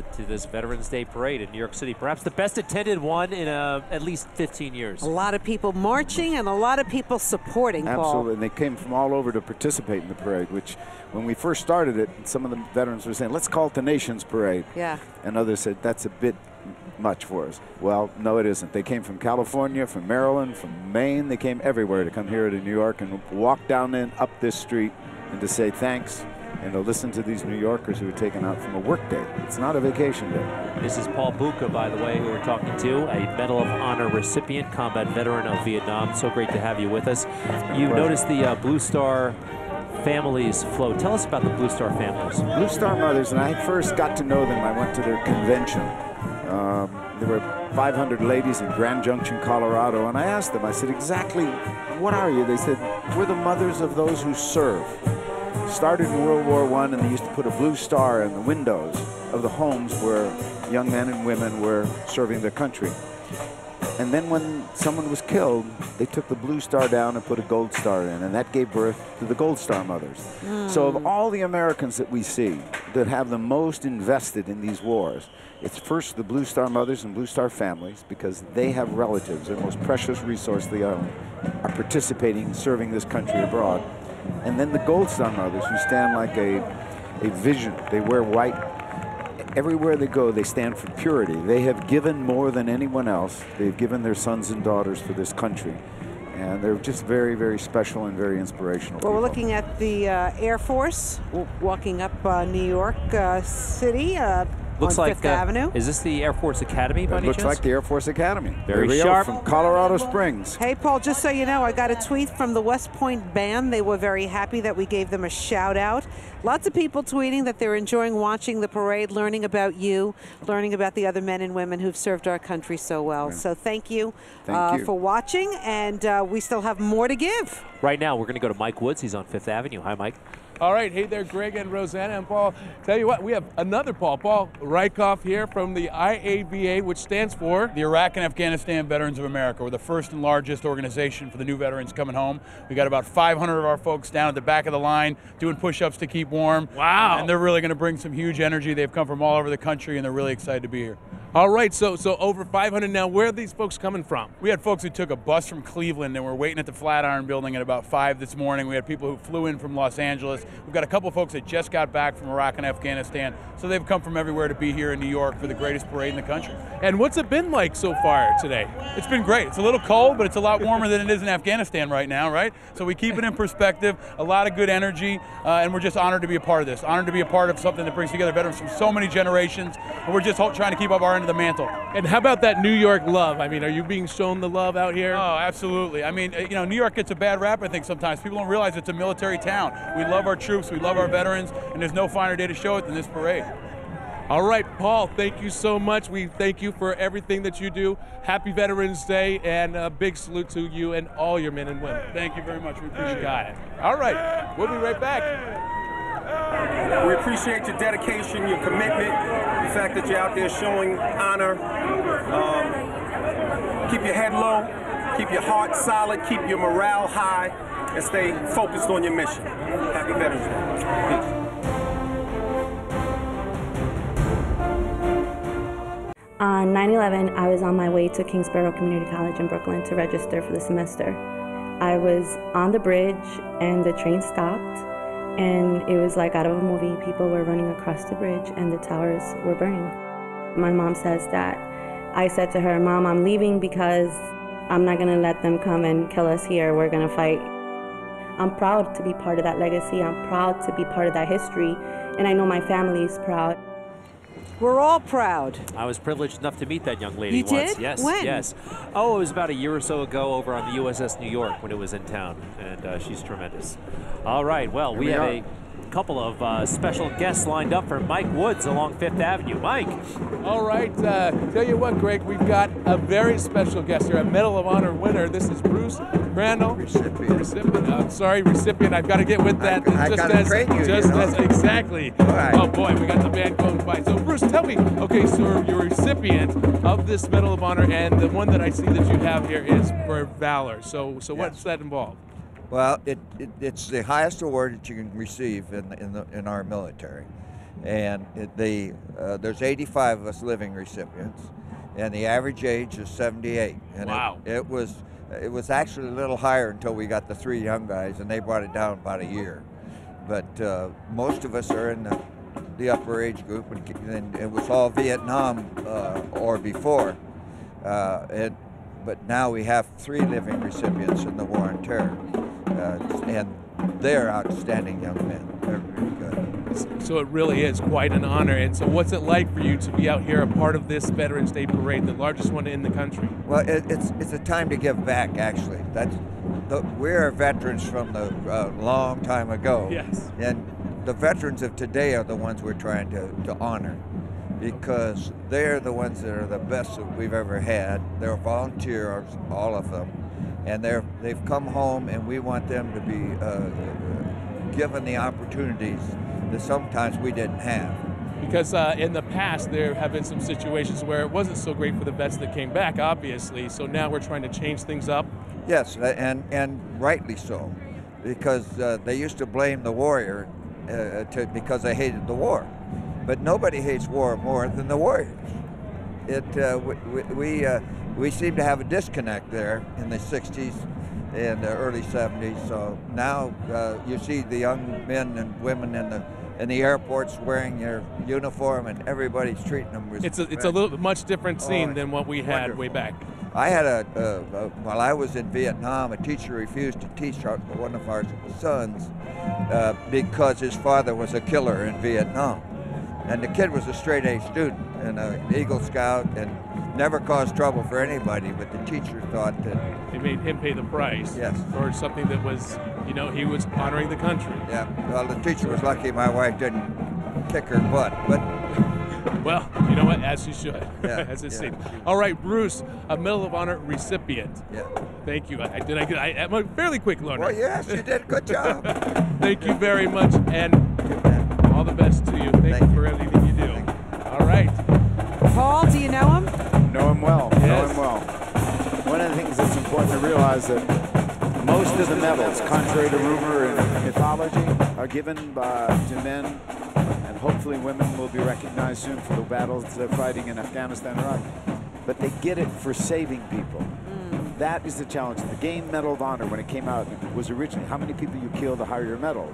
to this Veterans Day parade in New York City. Perhaps the best attended one in at least 15 years. A lot of people marching and a lot of people supporting, Paul. Absolutely, and they came from all over to participate in the parade, which when we first started it, some of the veterans were saying, let's call it the Nation's Parade. Yeah. And others said, that's a bit much for us. Well, no, it isn't. They came from California, from Maryland, from Maine. They came everywhere to come here to New York and walk down and up this street and to say thanks and to listen to these New Yorkers who were taken out from a work day. It's not a vacation day. This is Paul Bucha, by the way, who we're talking to, a Medal of Honor recipient, combat veteran of Vietnam. So great to have you with us. You noticed the Blue Star families float. Tell us about the Blue Star families. Blue Star Mothers, and I first got to know them, I went to their convention. There were 500 ladies in Grand Junction, Colorado, and I asked them, I said, exactly what are you? They said, we're the mothers of those who serve. Started in World War I, and they used to put a blue star in the windows of the homes where young men and women were serving their country. And then when someone was killed, they took the blue star down and put a gold star in, and that gave birth to the Gold Star Mothers. So of all the Americans that we see that have the most invested in these wars, it's first the Blue Star Mothers and Blue Star families, because they have relatives, their most precious resource they own, are participating, serving this country abroad. And then the Gold Star Mothers, who stand like a vision. They wear white. Everywhere they go, they stand for purity. They have given more than anyone else. They've given their sons and daughters for this country. And they're just very, very special and very inspirational. Well, we're looking at the Air Force walking up New York City Looks on like Fifth Avenue. Is this the Air Force Academy by any Looks chance? like the Air Force Academy. Very sharp. From Colorado Springs. Hey, Paul, just so you know, I got a tweet from the West Point Band. They were very happy that we gave them a shout out. Lots of people tweeting that they're enjoying watching the parade, learning about you, learning about the other men and women who've served our country so well. Right. So thank you, Thank you for watching, and we still have more to give. Right now, we're going to go to Mike Woods. He's on Fifth Avenue. Hi, Mike. All right, hey there, Greg and Rosanna and Paul. Tell you what, we have another Paul Rykov here from the IAVA, which stands for the Iraq and Afghanistan Veterans of America. We're the first and largest organization for the new veterans coming home. We got about 500 of our folks down at the back of the line doing push-ups to keep warm. Wow. And they're really going to bring some huge energy. They've come from all over the country, and they're really excited to be here. All right, so over 500 now. Where are these folks coming from? We had folks who took a bus from Cleveland and were waiting at the Flatiron Building at about 5 this morning. We had people who flew in from Los Angeles. We've got a couple of folks that just got back from Iraq and Afghanistan. So they've come from everywhere to be here in New York for the greatest parade in the country. And what's it been like so far today? It's been great. It's a little cold, but it's a lot warmer than it is in Afghanistan right now, right? So we keep it in perspective, a lot of good energy, and we're just honored to be a part of this. Honored to be a part of something that brings together veterans from so many generations, and we're just trying to keep up our end of the mantle. And how about that New York love? I mean, are you being shown the love out here? Oh, absolutely. I mean, you know, New York gets a bad rap, I think, sometimes. People don't realize it's a military town. We love our troops, we love our veterans, and there's no finer day to show it than this parade. All right, Paul, thank you so much. We thank you for everything that you do. Happy Veterans Day, and a big salute to you and all your men and women. Thank you very much. We appreciate it. You got it. All right, we'll be right back. We appreciate your dedication, your commitment, the fact that you're out there showing honor. Keep your head low, keep your heart solid, keep your morale high, and stay focused on your mission. Happy Veterans Day. Peace. On 9/11, I was on my way to Kingsborough Community College in Brooklyn to register for the semester. I was on the bridge and the train stopped, and it was like out of a movie. People were running across the bridge and the towers were burning. My mom says that I said to her, "Mom, I'm leaving because I'm not gonna let them come and kill us here. We're gonna fight." I'm proud to be part of that legacy. I'm proud to be part of that history, and I know my family is proud. We're all proud. I was privileged enough to meet that young lady You once. did? Yes, When? yes. Oh, it was about a year or so ago over on the USS New York when it was in town, and she's tremendous. All right, well, we have a couple of special guests lined up for Mike Woods along Fifth Avenue. Mike. All right, tell you what, Greg, we've got a very special guest here, a Medal of Honor winner. This is Bruce Crandall. Recipient. I've got to get with that. Exactly. All right. Oh boy, we got the band going by. So Bruce, tell me, okay, so you're a recipient of this Medal of Honor, and the one that I see that you have here is for valor. So what's that involved? Well, it's the highest award that you can receive in our military. And there's 85 of us living recipients, and the average age is 78. And wow. It was actually a little higher until we got the 3 young guys, and they brought it down about a year. But most of us are in the upper age group, and it was all Vietnam or before. But now we have 3 living recipients in the War on Terror, and they're outstanding young men. They're really good. So it really is quite an honor. And so what's it like for you to be out here a part of this Veterans Day Parade, the largest one in the country? Well, it's a time to give back, actually. We're veterans from the long time ago. Yes. And the veterans of today are the ones we're trying to honor, because they're the ones that are the best that we've ever had. They're volunteers, all of them, and they've come home, and we want them to be given the opportunities that sometimes we didn't have. Because in the past, there have been some situations where it wasn't so great for the vets that came back, obviously, so now we're trying to change things up. Yes, and rightly so, because they used to blame the warrior because they hated the war. But nobody hates war more than the warriors. We seem to have a disconnect there in the 60s and the early 70s. So now you see the young men and women in the airports wearing their uniform, and everybody's treating them with It's a much different scene than what we had way back. I had while I was in Vietnam, a teacher refused to teach one of our sons because his father was a killer in Vietnam. And the kid was a straight-A student and an Eagle Scout and never caused trouble for anybody, but the teacher thought that... They made him pay the price. Yes. For something that was, he was honoring the country. Yeah, well, the teacher was lucky my wife didn't kick her butt, but... Well, you know what, as you should, Yeah, as it's yeah. said. All right, Bruce, a Medal of Honor recipient. Yeah. Thank you. I'm a fairly quick learner. Well, yes, you did a good job. Thank you very much, and all the best to you. Thank you for everything you do. All right. Paul, do you know him? Know him well. Yes. Know him well. One of the things that's important to realize that most of the medals, contrary to rumor and mythology, are given to men, and hopefully women will be recognized soon for the battles they're fighting in Afghanistan and Iraq. But they get it for saving people. That is the challenge. The game Medal of Honor, when it came out, was originally how many people you kill, the higher your medal.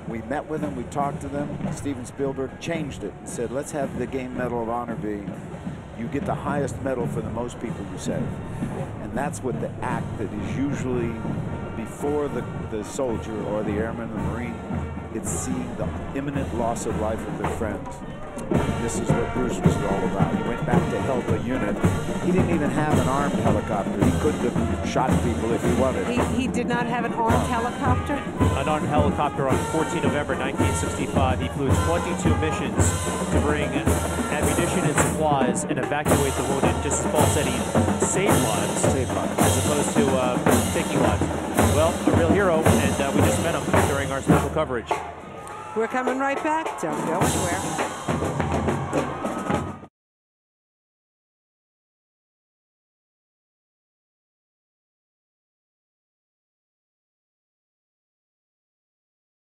We met with them, we talked to them. Steven Spielberg changed it and said, let's have the game Medal of Honor be, you get the highest medal for the most people you save. And that's what the act that is usually before the soldier or the airman or the Marine, it's seeing the imminent loss of life of their friends. This is what Bruce was all about. He went back to help a unit. He didn't even have an armed helicopter. He couldn't have shot people if he wanted. He did not have an armed helicopter? An armed helicopter on 14 November 1965. He flew 22 missions to bring ammunition and supplies and evacuate the wounded. Just as Paul said, he saved lives as opposed to taking lives. Well, a real hero, and we just met him during our special coverage. We're coming right back. Don't go anywhere.